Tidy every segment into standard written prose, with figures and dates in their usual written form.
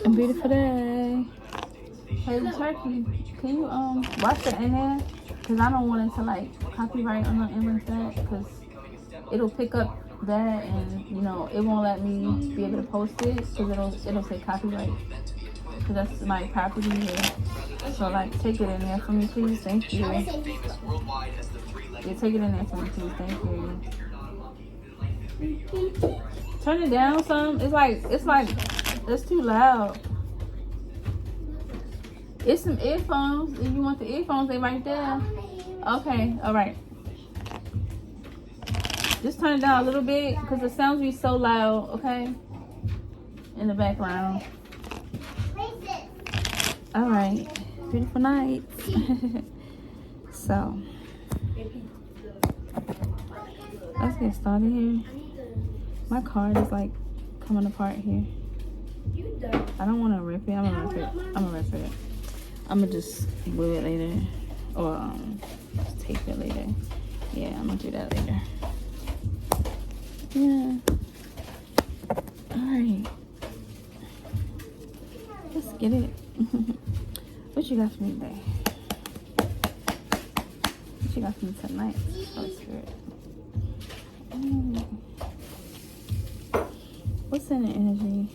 A beautiful day. Hey, Turkey, can you watch the in there? Cause I don't want it to like copyright or nothing like that. Cause it'll pick up that, and you know it won't let me be able to post it. Cause it'll say copyright. Cause that's my property here. So like, take it in there for me, please. Thank you. Yeah, take it in there for me, please. Thank you. Turn it down some. It's like it's too loud. It's some earphones. If you want the earphones, they right there. Okay, all right. Just turn it down a little bit because the sounds be so loud. Okay, in the background. All right. Beautiful night. So let's get started here. My card is like coming apart here. I don't want to rip it. I'm gonna rip it. I'm gonna just glue it later, or just tape it later. Yeah, I'm gonna do that later. Yeah. All right. Let's get it. What you got for me today? What you got for me tonight? Holy Spirit. What's in the energy?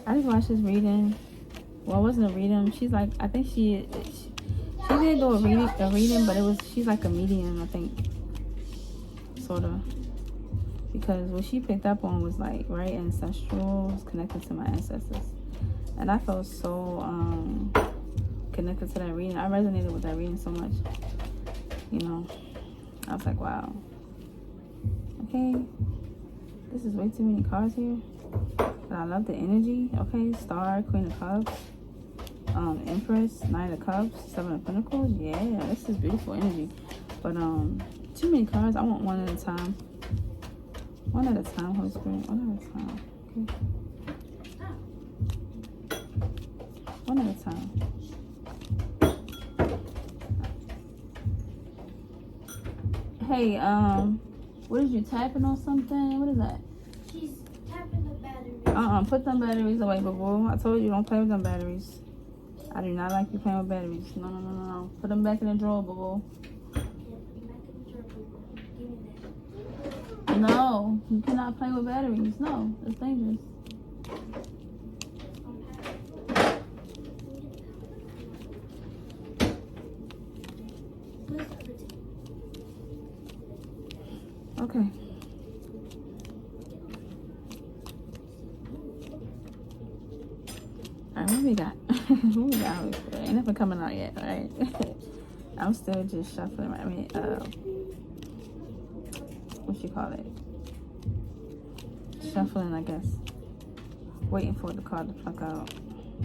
I just watched this reading. Well, it wasn't a reading. She's like, I think she did do a reading, but she's like a medium, I think, sort of. Because what she picked up on was like very ancestral, was connected to my ancestors, and I felt so connected to that reading. I resonated with that reading so much. You know, I was like, wow. Okay, this is way too many cards here. But I love the energy. Okay, Star, Queen of Cups, Empress, Knight of Cups, Seven of Pentacles. Yeah, this is beautiful energy. But too many cards. I want one at a time. One at a time, Holy Spirit. One at a time. Okay. One at a time. Hey, what is you tapping on something? What is that? She's tapping the batteries. Put them batteries away, boo. I told you don't play with them batteries. I do not like you playing with batteries. No. Put them back in the drawer, boo. No, you cannot play with batteries. No, it's dangerous. Okay. Alright, what we got? What we got? Ain't nothing coming out yet, alright? I'm still just shuffling. What you call it? Shuffling, I guess. Waiting for the card to pluck out.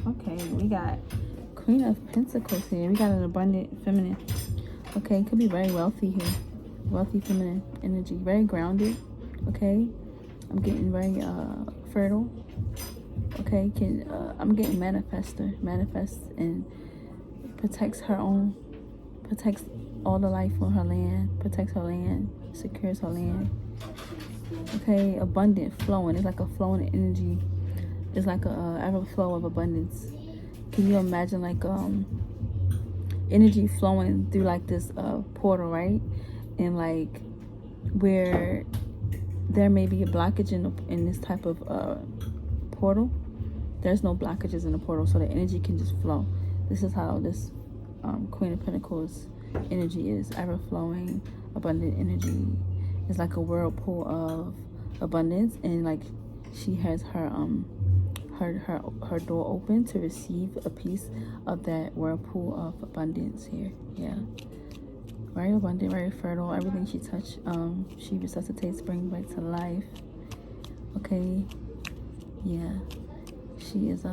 Okay, we got Queen of Pentacles here. We got an abundant feminine. Okay, could be very wealthy here. Wealthy feminine energy. Very grounded. Okay. I'm getting very fertile. Okay, I'm getting manifester. Manifests and protects her own. Protects all the life on her land. Protects her land. Secures her land. Okay, abundant, flowing. It's like a flowing energy. It's like a ever flow of abundance. Can you imagine like energy flowing through like this portal, right? And like where there may be a blockage in this type of portal, there's no blockages in the portal, so the energy can just flow. This is how this Queen of Pentacles energy is, ever flowing, abundant energy. It's like a whirlpool of abundance, and like she has her door open to receive a piece of that whirlpool of abundance here. Yeah, very abundant, very fertile. Everything she touched, she resuscitates, brings back to life. Okay, yeah, she is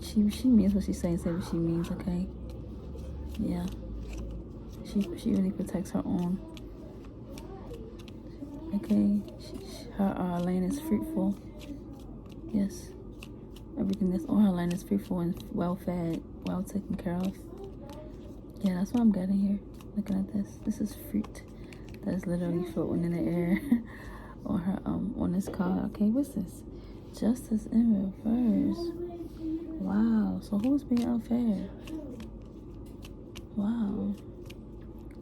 she means what she's saying. Say what she means. Okay, yeah, she really protects her own. Okay, her land is fruitful. Yes, everything that's on her land is fruitful and well fed, well taken care of. Yeah, that's what I'm getting here. Looking at this, this is fruit that is literally floating in the air. on her on this card. Okay, what's this? Justice in reverse. Wow. So who's being unfair? Wow.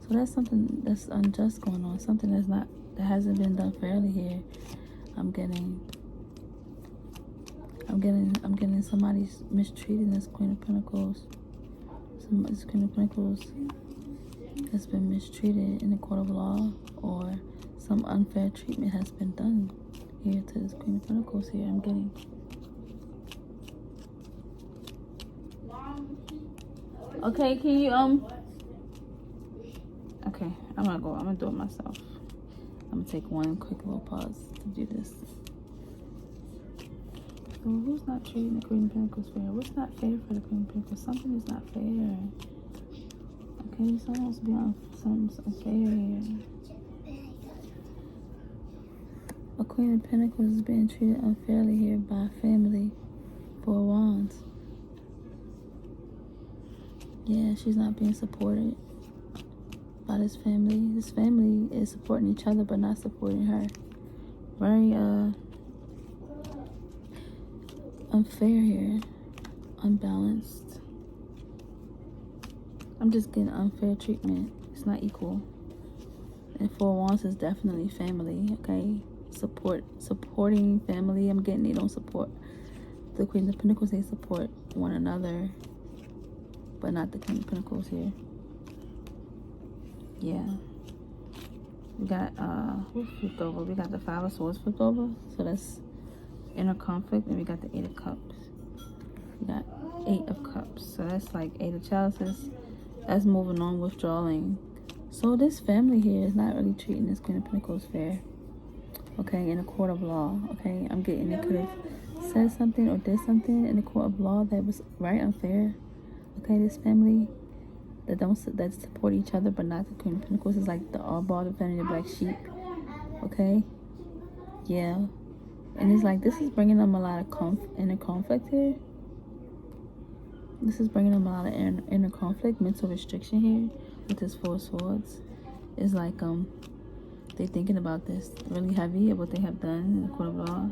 So that's something that's unjust going on. Something that hasn't been done fairly here. I'm getting somebody's mistreating this Queen of Pentacles. This Queen of Pentacles has been mistreated in the court of law, or some unfair treatment has been done here to this Queen of Pentacles here. I'm getting. Okay, can you okay, I'm gonna do it myself. I'm gonna take one quick little pause to do this. So who's not treating the Queen of Pentacles fair? What's not fair for the Queen of Pentacles? Something is not fair. Okay, someone's being something's unfair here. A Queen of Pentacles is being treated unfairly here by family. Four of Wands. Yeah, she's not being supported by this family. This family is supporting each other but not supporting her. Very unfair here. Unbalanced. I'm just getting unfair treatment. It's not equal. And Four of Wands is definitely family, okay? Supporting family. I'm getting they don't support the Queen of Pentacles. They support one another, but not the Queen of Pentacles here. Yeah. We got what's flipped over? We got the Five of Swords flipped over. So that's inner conflict. And we got the Eight of Cups. We got Eight of Cups. So that's like Eight of Chalices. That's moving on, withdrawing. So this family here is not really treating this Queen of Pentacles fair. Okay, in a court of law. Okay, I'm getting it could have said something or did something in the court of law that was very unfair. Okay, this family that support each other but not the Queen of Pentacles is like the oddball, the family, the black sheep. Okay, yeah, and it's like this is bringing them a lot of inner conflict here. This is bringing them a lot of inner conflict, mental restriction here with this Four of Swords. It's like they thinking about this really heavy of what they have done in the court of law.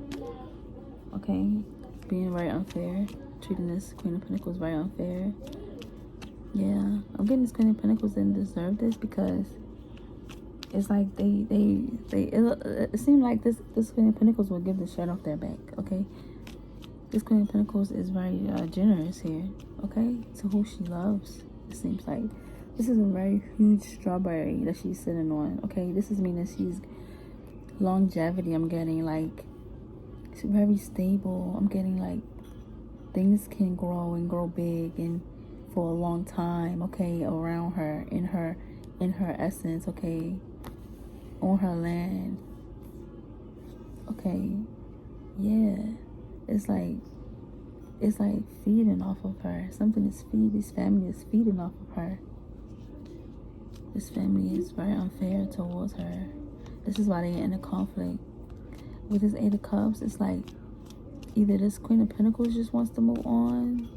Okay, being very unfair, treating this Queen of Pentacles very unfair. Yeah, I'm getting this Queen of Pentacles didn't deserve this because it's like it seemed like this Queen of Pentacles will give the shirt off their back. Okay, this Queen of Pentacles is very generous here. Okay, to who she loves. It seems like this is a very huge strawberry that she's sitting on. Okay, this is meaning she's longevity. I'm getting like she's very stable. I'm getting like things can grow and grow big and for a long time. Okay, around her, in her essence. Okay, on her land. Okay, yeah, it's like feeding off of her. Something is this family is feeding off of her. This family is very unfair towards her. This is why they're in a conflict. With this Eight of Cups, it's like either this Queen of Pentacles just wants to move on.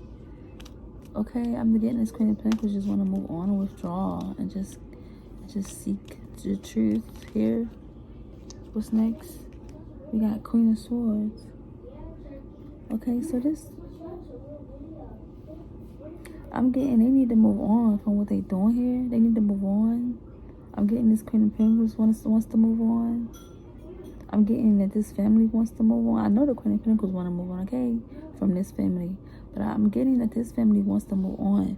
Okay, I'm getting this Queen of Pentacles just want to move on and withdraw and just seek the truth here. What's next? We got Queen of Swords. Okay, so this I'm getting they need to move on from what they're doing here. They need to move on. I'm getting this Queen of Pentacles wants to move on. I'm getting that this family wants to move on. I know the Queen of Pentacles want to move on, okay, from this family. But I'm getting that this family wants to move on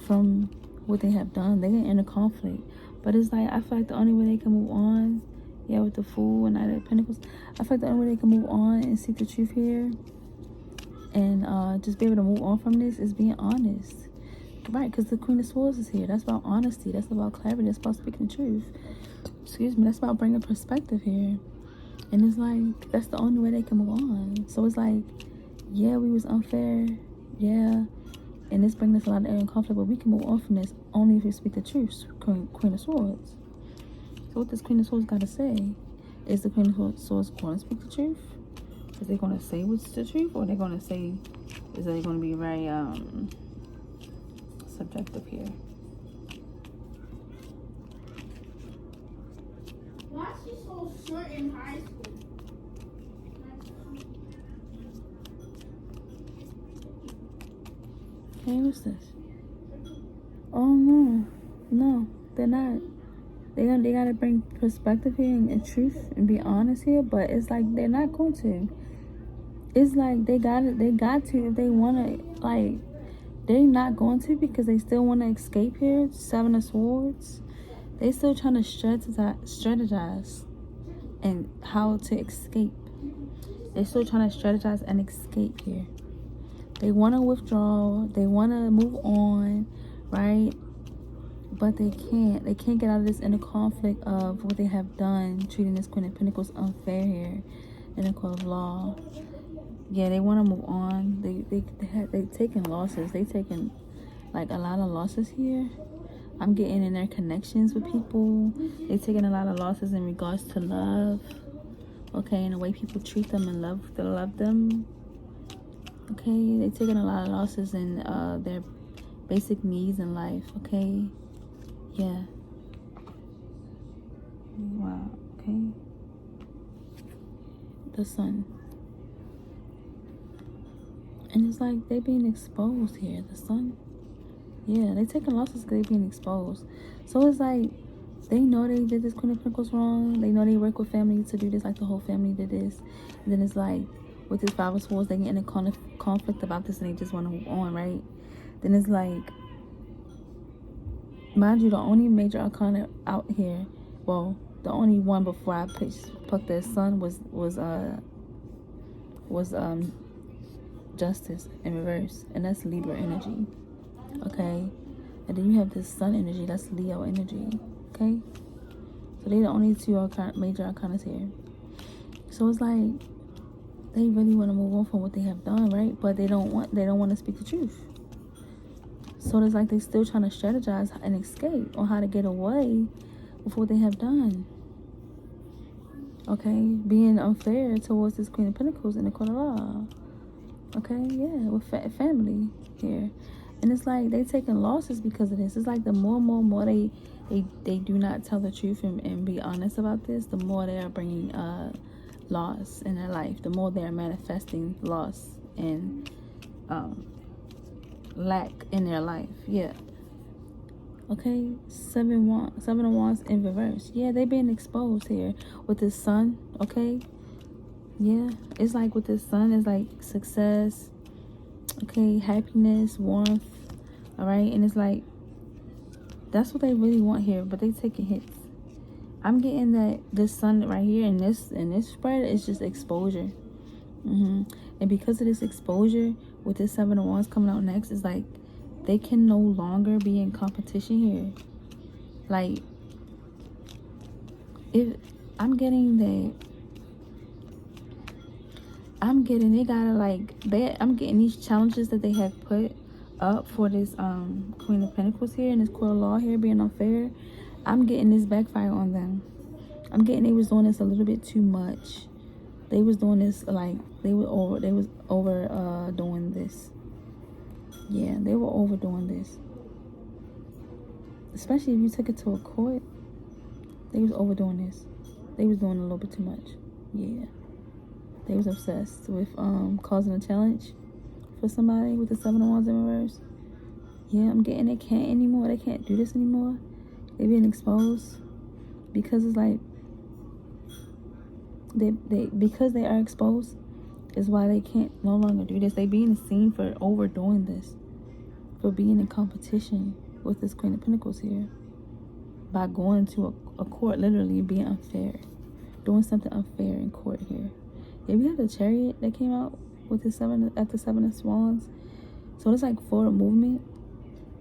from what they have done. They're in a conflict. But it's like, I feel like the only way they can move on, yeah, with the Fool and Knight of Pentacles, I feel like the only way they can move on and seek the truth here and just be able to move on from this is being honest. Right, because the Queen of Swords is here. That's about honesty. That's about clarity. That's about speaking the truth. Excuse me. That's about bringing perspective here. And it's like, that's the only way they can move on. So it's like, yeah, we was unfair. Yeah. And this brings us a lot of air and conflict. But we can move on from this only if we speak the truth. Queen of Swords. So what does Queen of Swords got to say? Is the Queen of Swords going to speak the truth? Is they going to say what's the truth? Or are they going to say, is they going to be very, subjective here? Why is she so short in high school? Okay, what's this? Oh no, no, they're not. They gotta bring perspective here and truth and be honest here, but it's like they're not going to. It's like they got to if they wanna, like, they're not going to because they still wanna escape here. 7 of Swords. They still trying to strategize and how to escape. They're still trying to strategize and escape here. They wanna withdraw, they wanna move on, right? But they can't. They can't get out of this inner conflict of what they have done, treating this Queen of Pentacles unfair here in the court of law. Yeah, they want to move on. They've taken losses. They've taken like a lot of losses here. I'm getting in their connections with people. They've taken a lot of losses in regards to love. Okay, and the way people treat them and love them. Okay, they've taken a lot of losses in their basic needs in life. Okay. Yeah. Wow. Okay. The Sun. And it's like they being exposed here. The Sun. Yeah, they taking losses because they being exposed. So it's like they know they did this Queen of Pentacles wrong. They know they work with family to do this, like the whole family did this. And then it's like with this 5 of Swords, they get in a conflict about this and they just want to move on, right? Then it's like, mind you, the only major arcana out here, well, the only one before I plucked the Sun was Justice in reverse, and that's Libra energy. Okay, and then you have this Sun energy, that's Leo energy. Okay, so they're the only 2 major arcanas here. So it's like they really want to move on from what they have done, right? But they don't want to speak the truth. So it's like they're still trying to strategize and escape on how to get away with what they have done. Okay, being unfair towards this Queen of Pentacles in the court of law. Okay, yeah, with family here. And it's like they taking losses because of this. It's like the more they do not tell the truth and be honest about this, the more they are bringing loss in their life. The more they are manifesting loss and lack in their life. Yeah. Okay, 7 of Wands in reverse. Yeah, they being exposed here with this Sun. Okay. Yeah, it's like with this Sun, it's like success, okay, happiness, warmth, all right? And it's like, that's what they really want here, but they taking hits. I'm getting that this Sun right here in this spread is just exposure. And because of this exposure, with this 7 of Wands coming out next, it's like they can no longer be in competition here. Like, if I'm getting that, I'm getting these challenges that they have put up for this Queen of Pentacles here and this court of law here being unfair. I'm getting this backfire on them. I'm getting they was doing this a little bit too much. They was doing this like they was overdoing this. Yeah, they were overdoing this. Especially if you took it to a court. They was overdoing this. They was doing a little bit too much. Yeah. They was obsessed with causing a challenge for somebody with the 7 of Wands in reverse. Yeah, I'm getting they can't anymore. They can't do this anymore. They being exposed because it's like because they are exposed is why they can't no longer do this. They being seen for overdoing this, for being in competition with this Queen of Pentacles here, by going to a court, literally being unfair, doing something unfair in court here. Yeah, we have the Chariot that came out with the 7 of Wands. So it's like forward movement.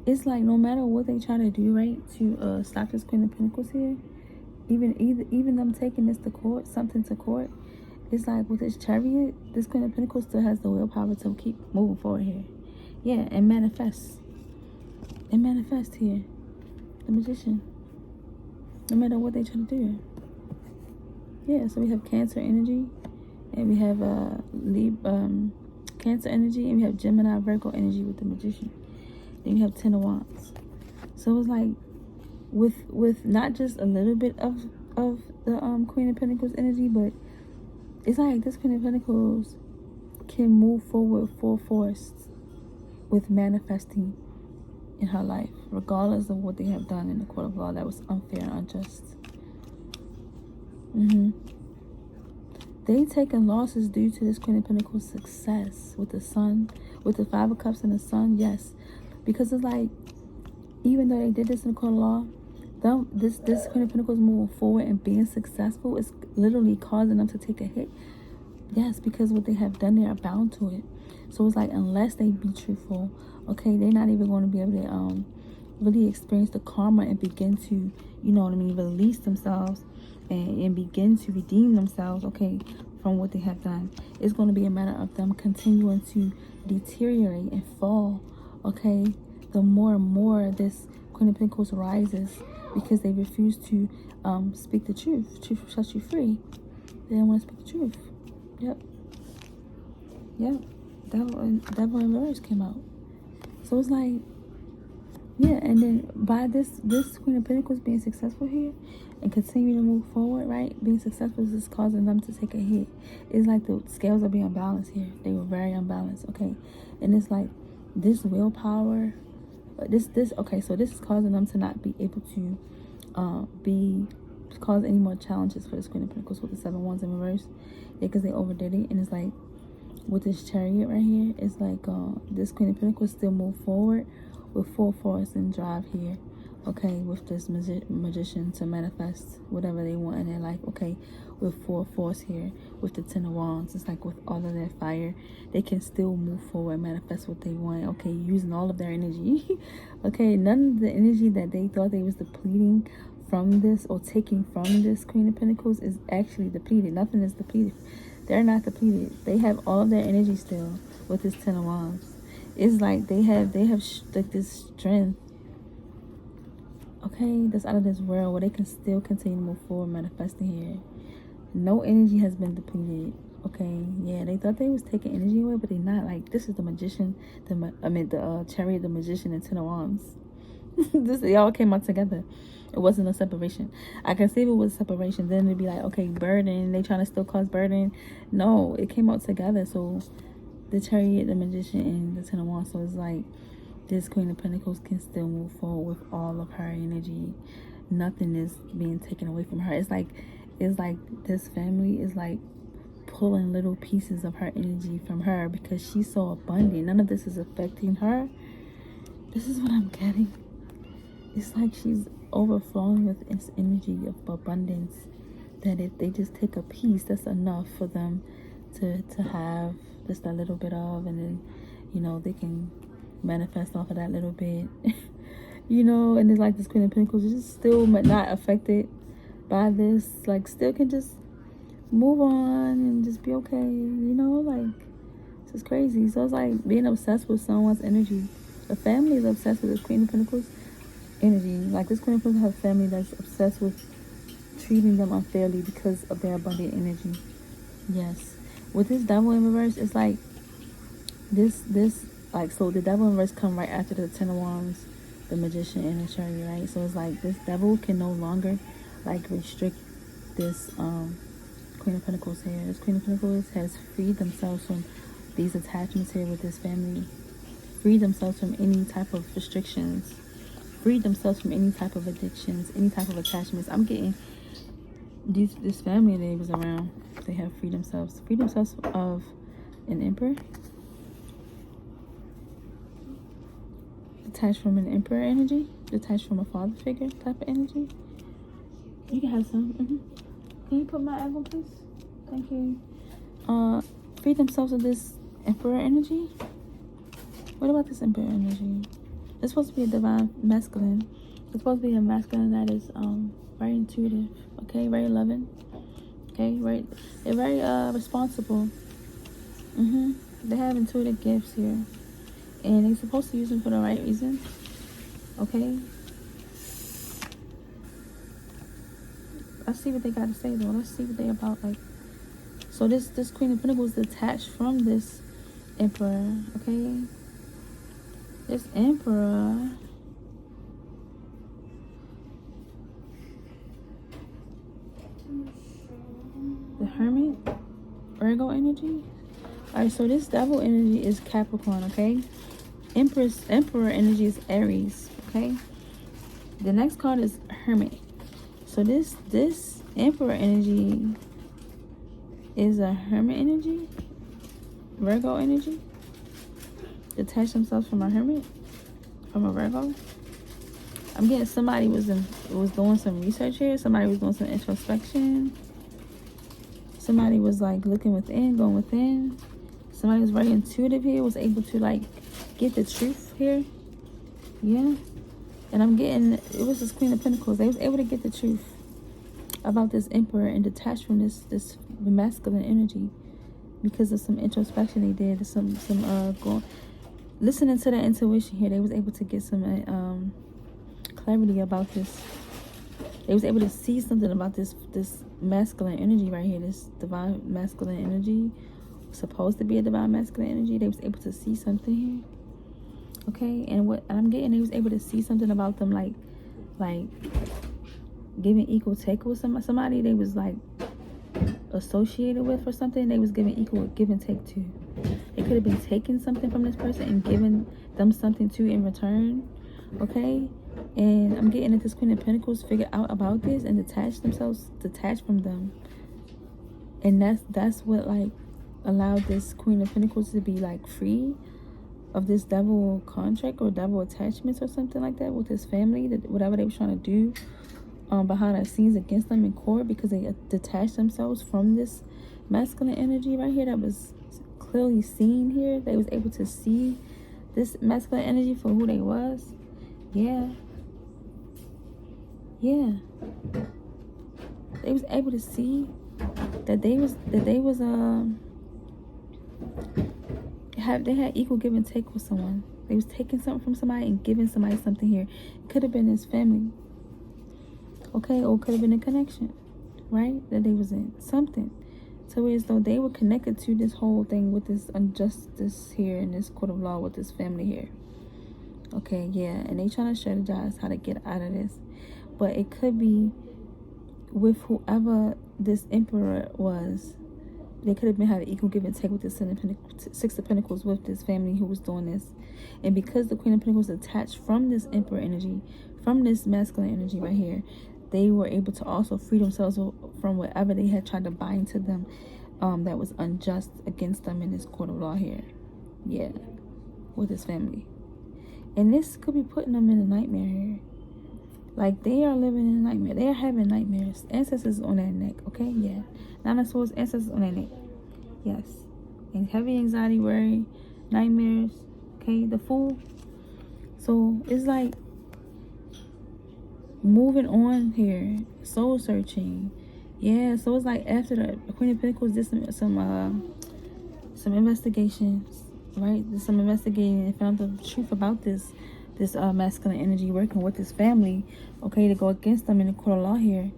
It's like no matter what they try to do, right, to stop this Queen of Pentacles here, even them taking this to court, something to court, it's like with this Chariot, this Queen of Pentacles still has the willpower to keep moving forward here. Yeah, and manifest. And manifest here. The Magician. No matter what they try to do. Yeah, so we have Cancer energy. And we have Cancer energy. And we have Gemini, Virgo energy with the Magician. Then you have 10 of Wands. So it's like with not just a little bit of the Queen of Pentacles energy, but it's like this Queen of Pentacles can move forward full force. with manifesting in her life, regardless of what they have done in the court of law that was unfair and unjust. They taken losses due to this Queen of Pentacles success with the Sun, with the Five of Cups and the Sun. Yes, because it's like, even though they did this in the court of law, this Queen of Pentacles moving forward and being successful is literally causing them to take a hit. Yes, because what they have done, they are bound to it. So it's like, unless they be truthful, okay, they're not even going to be able to really experience the karma and begin to, you know what I mean, release themselves and begin to redeem themselves, okay, from what they have done. It's going to be a matter of them continuing to deteriorate and fall, okay, the more and more this Queen of Pentacles rises, because they refuse to speak the truth. Truth will set you free. They don't want to speak the truth. Yep. Devil in reverse came out. So it's like, yeah, and then by this Queen of Pentacles being successful here and continue to move forward, right? Being successful is just causing them to take a hit. It's like the scales are being unbalanced here. They were very unbalanced, okay? And it's like this willpower, okay, so this is causing them to not be able to cause any more challenges for this Queen of Pentacles with the 7 Wands in reverse. Yeah, because they overdid it. And it's like, with this Chariot right here, it's like this Queen of Pentacles still move forward with full force and drive here, okay, with this magician to manifest whatever they want in their life, okay, with full force here with the 10 of Wands. It's like with all of their fire, they can still move forward and manifest what they want, okay, using all of their energy. Okay, none of the energy that they thought they was depleting from this or taking from this Queen of Pentacles is actually depleted. Nothing is depleted. They're not depleted. They have all of their energy still with this 10 of Wands. It's like they have like this strength, okay, that's out of this world, where they can still continue to move forward manifesting here. No energy has been depleted, okay? Yeah, they thought they was taking energy away, but they're not. Like, this is the magician, the Chariot, the magician, and 10 of Wands. They all came out together. It wasn't a separation. I can see if it was a separation, then it'd be like, okay, burden, they trying to still cause burden. No, it came out together. So the Chariot, the magician, and the 10 of Wands. So it's like this Queen of Pentacles can still move forward with all of her energy. Nothing is being taken away from her. It's like this family is like pulling little pieces of her energy from her because she's so abundant. None of this is affecting her. This is what I'm getting. It's like she's overflowing with this energy of abundance, that if they just take a piece, that's enough for them to have just a little bit of, and then, you know, they can manifest off of that little bit. You know, and it's like this Queen of Pentacles is just still not affected by this, like still can just move on and just be okay, you know, like it's just crazy. So it's like being obsessed with someone's energy. The family is obsessed with this Queen of Pentacles energy. Like this Queen of Pentacles have a family that's obsessed with treating them unfairly because of their abundant energy. Yes. With this Devil in reverse, it's like this like, so the Devil in reverse come right after the 10 of Wands, the magician, and the Chariot, right? So it's like this Devil can no longer like restrict this Queen of Pentacles here. This Queen of Pentacles has freed themselves from these attachments here with this family, freed themselves from any type of restrictions, freed themselves from any type of addictions, any type of attachments. I'm getting this family that was around, they have freed themselves of an Emperor, detached from an Emperor energy, detached from a father figure type of energy. You can have some. Can you put my album, please? Thank you. Free themselves of this Emperor energy. What about this Emperor energy? It's supposed to be a divine masculine. It's supposed to be a masculine that is very intuitive, okay, very loving, okay, right? They're very responsible. They have intuitive gifts here, and they're supposed to use them for the right reasons, okay? Let's see what they got to say though. Let's see what they about. Like, so this Queen of Pentacles is detached from this Emperor, okay? This Emperor, the Hermit, Virgo energy. All right, so this Devil energy is Capricorn, okay? Emperor energy is Aries. Okay. The next card is Hermit. So this Emperor energy is a Hermit energy, Virgo energy. Detach themselves from a Hermit, from a Virgo. I'm getting somebody was doing some research here. Somebody was doing some introspection. Somebody was like looking within, going within. Somebody was very intuitive here, was able to like get the truth here. Yeah. And I'm getting, it was this Queen of Pentacles. They was able to get the truth about this Emperor and detach from this masculine energy because of some introspection they did, listening to their intuition here. They was able to get some clarity about this. They was able to see something about this masculine energy right here, this divine masculine energy, supposed to be a divine masculine energy. They was able to see something here. Okay, and what I'm getting, they was able to see something about them, like giving equal take with somebody they was like associated with or something. They was giving equal give and take to. They could have been taking something from this person and giving them something too in return. Okay, and I'm getting that this Queen of Pentacles figured out about this and detached from them, and that's what like allowed this Queen of Pentacles to be like free of this devil contract or devil attachments or something like that with his family, that whatever they were trying to do behind the scenes against them in court, because they detached themselves from this masculine energy right here that was clearly seen here. They was able to see this masculine energy for who they was. Yeah, they was able to see that they had equal give and take with someone. They was taking something from somebody and giving somebody something here. It could have been his family, okay, or it could have been a connection, right, that they was in something. So it's though they were connected to this whole thing with this injustice here in this court of law with this family here. Okay, yeah, and they trying to strategize how to get out of this. But it could be with whoever this Emperor was. They could have been having equal give and take with the Six of Pentacles with this family who was doing this. And because the Queen of Pentacles attached from this Emperor energy, from this masculine energy right here, they were able to also free themselves from whatever they had tried to bind to them that was unjust against them in this court of law here. Yeah, with this family. And this could be putting them in a nightmare here. Like, they are living in a nightmare. They are having nightmares. Ancestors on their neck, okay? Yeah. Nine of Swords, ancestors on their neck. Yes. And heavy anxiety, worry, nightmares, okay? The Fool. So, it's like moving on here. Soul searching. Yeah, so it's like after the Queen of Pentacles did some investigations, right? Did some investigating and found the truth about this masculine energy working with this family, okay, to go against them in the court of law here.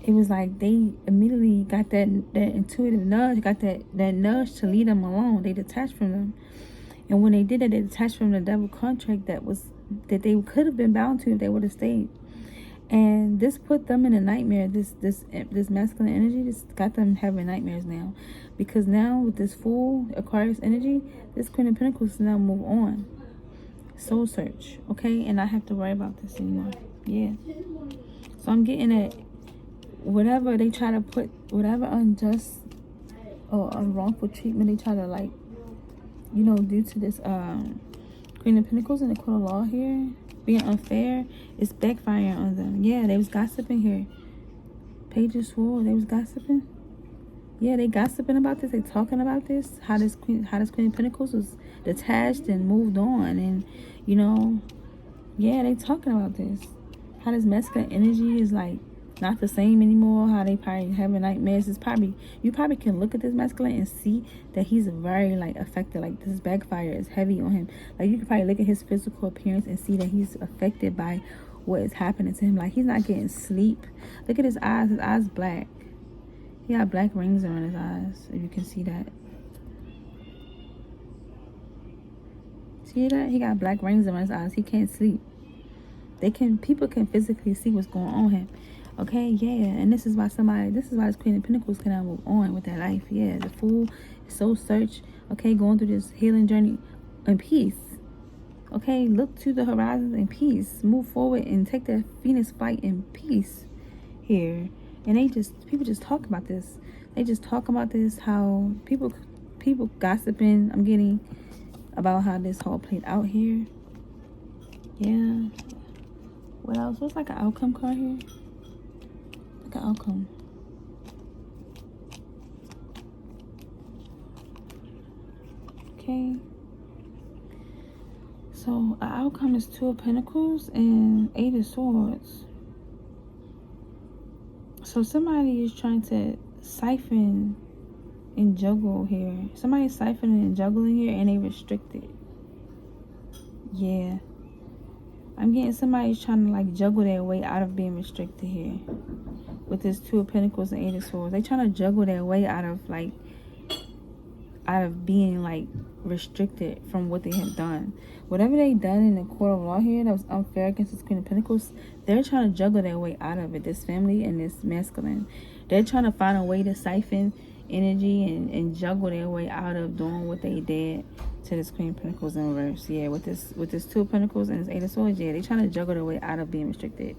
It was like they immediately got that intuitive nudge, got that nudge to lead them along. They detached from them. And when they did that, they detached from the devil contract that they could have been bound to if they would have stayed. And this put them in a nightmare. This masculine energy just got them having nightmares now. Because now with this Fool, Aquarius energy, this Queen of Pentacles now move on. Soul search, okay, and not have to worry about this anymore. Yeah. So I'm getting at whatever they try to put, whatever unjust or unwrongful treatment they try to, like, do to this Queen of Pentacles in the court of law here, being unfair, it's backfiring on them. Yeah, they was gossiping here. Page of Swords, they was gossiping. Yeah, they gossiping about this. They talking about this. How this Queen of Pentacles was detached and moved on, and yeah, they talking about this. How this masculine energy is like not the same anymore. How they probably having nightmares. You probably can look at this masculine and see that he's very like affected. Like, this backfire is heavy on him. Like, you can probably look at his physical appearance and see that he's affected by what is happening to him. Like, he's not getting sleep. Look at his eyes. His eyes black. He got black rings around his eyes, if you can see that. See that? He got black rings around his eyes. He can't sleep. People can physically see what's going on with him. Okay, yeah. And this is why this Queen of Pentacles cannot move on with their life. Yeah, the Fool, soul search, okay, going through this healing journey in peace. Okay, look to the horizons in peace. Move forward and take the Venus flight in peace here. And people just talk about this. They just talk about this, how people gossiping, I'm getting, about how this whole played out here. Yeah. What else? What's like an outcome card here? Like an outcome. Okay. So, an outcome is 2 of Pentacles and 8 of Swords. So, somebody is trying to siphon and juggle here. Somebody's siphoning and juggling here, and they restricted. Yeah. I'm getting somebody's trying to like juggle their way out of being restricted here. With this 2 of Pentacles and 8 of Swords. They trying to juggle their way out of being like restricted from what they have done. Whatever they done in the court of law here that was unfair against this Queen of Pentacles, they're trying to juggle their way out of it. This family and this masculine. They're trying to find a way to siphon energy and juggle their way out of doing what they did to this Queen of Pentacles in reverse. Yeah, with this 2 of Pentacles and this 8 of Swords, yeah, they trying to juggle their way out of being restricted.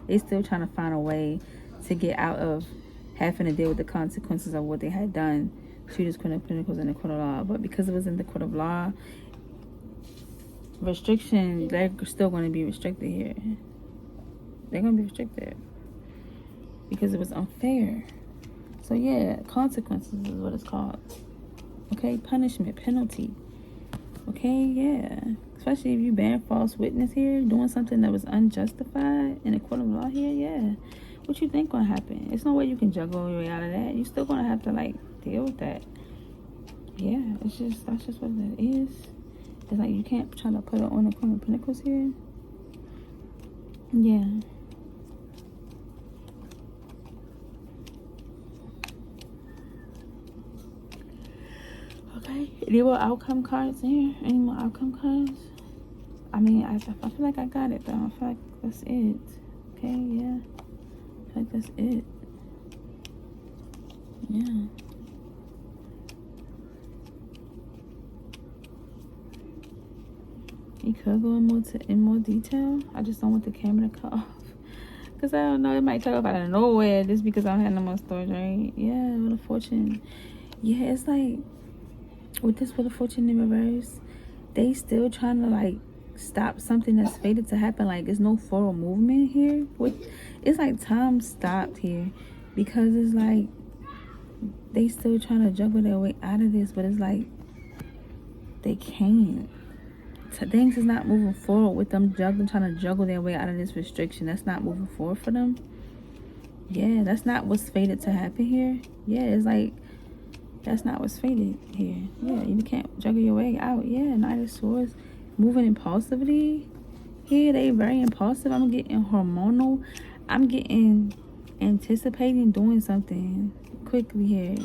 They still trying to find a way to get out of having to deal with the consequences of what they had done to this Queen of Pentacles in the court of law. But because it was in the court of law, restriction, they're still going to be restricted here. They're going to be restricted because it was unfair. So yeah, consequences is what it's called. Okay, punishment, penalty. Okay, yeah. Especially if you bear false witness here, doing something that was unjustified in the court of law here, yeah. What you think gonna happen? There's no way you can juggle your way out of that. You're still gonna have to like deal with that. Yeah, that's just what it is. It's like you can't try to put it on the Queen of Pentacles here. Yeah. Okay. Any more outcome cards here? Any more outcome cards? I mean, I feel like I got it though. I feel like that's it. Okay, yeah. I feel like that's it. Yeah. You could go in more detail. I just don't want the camera to cut off. Because I don't know, it might cut off out of nowhere just because I don't have no more storage, right? Yeah, Wheel of Fortune. Yeah, it's like, with this Wheel of Fortune in reverse, they still trying to like stop something that's fated to happen. Like, there's no forward movement here. It's like time stopped here. Because it's like, they still trying to juggle their way out of this. But it's like, they can't. So things is not moving forward with them trying to juggle their way out of this restriction. That's not moving forward for them. Yeah, that's not what's fated to happen here. Yeah, it's like, that's not what's fated here. Yeah, you can't juggle your way out. Yeah, Knight of Swords. Moving impulsively. Here, they very impulsive. I'm getting hormonal. I'm getting anticipating doing something quickly here.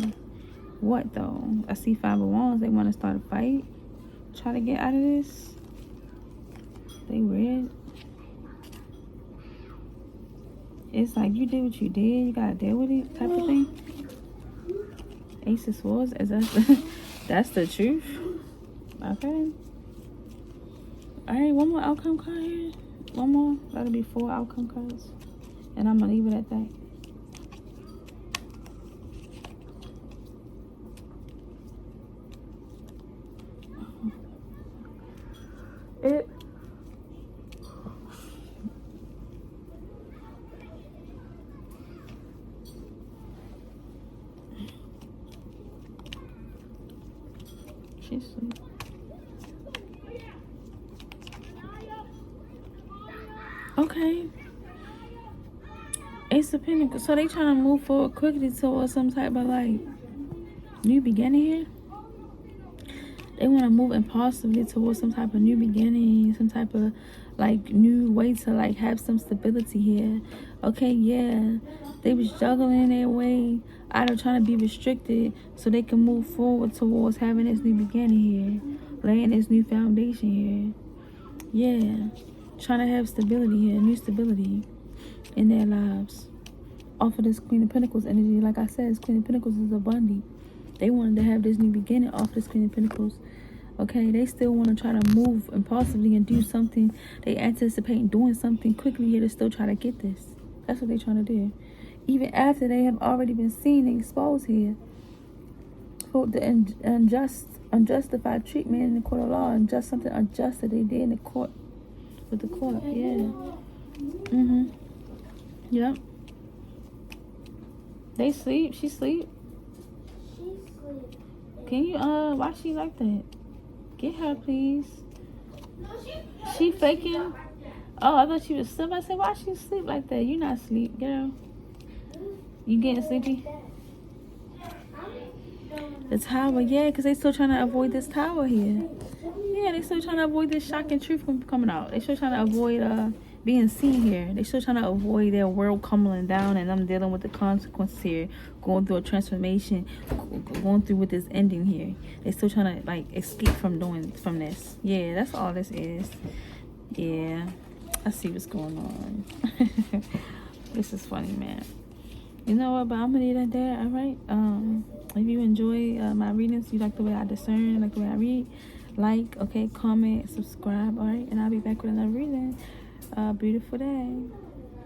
What though? I see 5 of Wands. They want to start a fight. Try to get out of this. They weird. It's like you did what you did. You gotta deal with it, type of thing. Ace of Swords. Is that that's the truth? Okay. All right. One more outcome card here. One more. That'll be 4 outcome cards, and I'm gonna leave it at that. She's asleep. Okay. Ace of Pentacles. So they trying to move forward quickly towards some type of like new beginning here. They want to move impulsively towards some type of new beginning, some type of like new way to like have some stability here. Okay, yeah. They was juggling their way out of trying to be restricted so they can move forward towards having this new beginning here. Laying this new foundation here. Yeah. Trying to have stability here, new stability in their lives. Off of this Queen of Pentacles energy. Like I said, this Queen of Pentacles is abundant. They wanted to have this new beginning off this Queen of Pentacles. Okay, they still want to try to move impulsively and do something. They anticipate doing something quickly here to still try to get this. That's what they're trying to do. Even after they have already been seen and exposed here for the unjustified treatment in the court of law, and just something unjust that they did in the court with the court. Yeah. Yep. They sleep. She sleep. Can you why she like that? Get her, please. She faking. Oh, I thought she was asleep. I said, why she sleep like that? You not asleep, girl. You getting sleepy? The tower, yeah, because they still trying to avoid this tower here. Yeah, they still trying to avoid this shocking truth from coming out. They still trying to avoid being seen here. They still trying to avoid their world crumbling down and them dealing with the consequences here, going through a transformation, going through with this ending here. They still trying to like escape from this. Yeah, that's all this is. Yeah, I see what's going on. This is funny, man. You know what? But I'm gonna leave that there. All right. If you enjoy my readings, you like the way I discern, like the way I read, like, okay, comment, subscribe. All right, and I'll be back with another reading. Beautiful day.